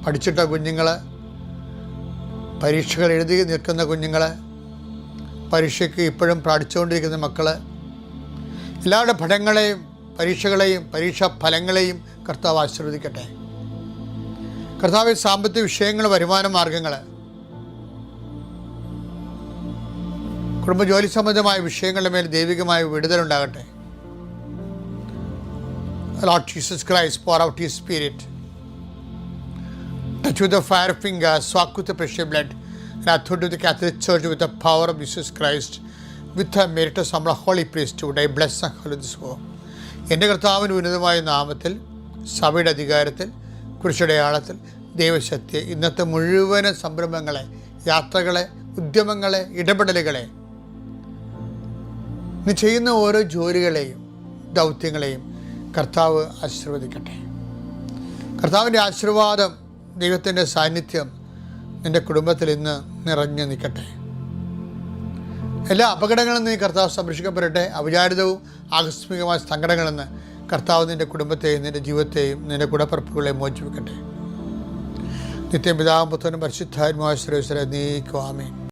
പഠിച്ചിട്ട കുഞ്ഞുങ്ങൾ, പരീക്ഷകൾ എഴുതി നിൽക്കുന്ന കുഞ്ഞുങ്ങൾ, പരീക്ഷയ്ക്ക് ഇപ്പോഴും പഠിച്ചുകൊണ്ടിരിക്കുന്ന മക്കൾ, എല്ലാവരുടെ പഠനങ്ങളെയും പരീക്ഷകളെയും പരീക്ഷാ ഫലങ്ങളെയും കർത്താവ് ആശീർവദിക്കട്ടെ. കർത്താവ് സാമ്പത്തിക വിഷയങ്ങൾ, വരുമാന മാർഗങ്ങൾ, കുടുംബജോലി സംബന്ധമായ വിഷയങ്ങളുടെ മേൽ ദൈവികമായ വിടുതലുണ്ടാകട്ടെ. Lord Jesus Christ, pour out His Spirit. Touch with the fire fingers, swak with the precious blood, and authority of the Catholic Church with the power of Jesus Christ, with the meritus of the Holy Priesthood, I bless and hallow this war. എൻ്റെ കർത്താവിന് ഉന്നതമായ നാമത്തിൽ, സഭയുടെ അധികാരത്തിൽ, കുരിശടയാളത്തിൽ, ദൈവശക്തി ഇന്നത്തെ മുഴുവൻ സംരംഭങ്ങളെ, യാത്രകളെ, ഉദ്യമങ്ങളെ, ഇടപെടലുകളെ, നീ ചെയ്യുന്ന ഓരോ ജോലികളെയും ദൗത്യങ്ങളെയും കർത്താവ് ആശീർവദിക്കട്ടെ. കർത്താവിൻ്റെ ആശീർവാദം, ദൈവത്തിൻ്റെ സാന്നിധ്യം നിൻ്റെ കുടുംബത്തിൽ ഇന്ന് നിറഞ്ഞു നിൽക്കട്ടെ. എല്ലാ അപകടങ്ങളിൽ നിന്ന് കർത്താവ് സംരക്ഷിക്കപ്പെടട്ടെ. അവിചാരിതവും ആകസ്മികമായ സങ്കടങ്ങളിൽ നിന്ന് കർത്താവ് നിൻ്റെ കുടുംബത്തെയും നിൻ്റെ ജീവിതത്തെയും നിൻ്റെ കുടപ്പിറപ്പുകളെയും മോചിപ്പിക്കട്ടെ. നിത്യം പിതാവും പുത്രനും പരിശുദ്ധാത്മാവുമായ സർവ്വേശ്വരനെ നീക്കും. ആമേൻ.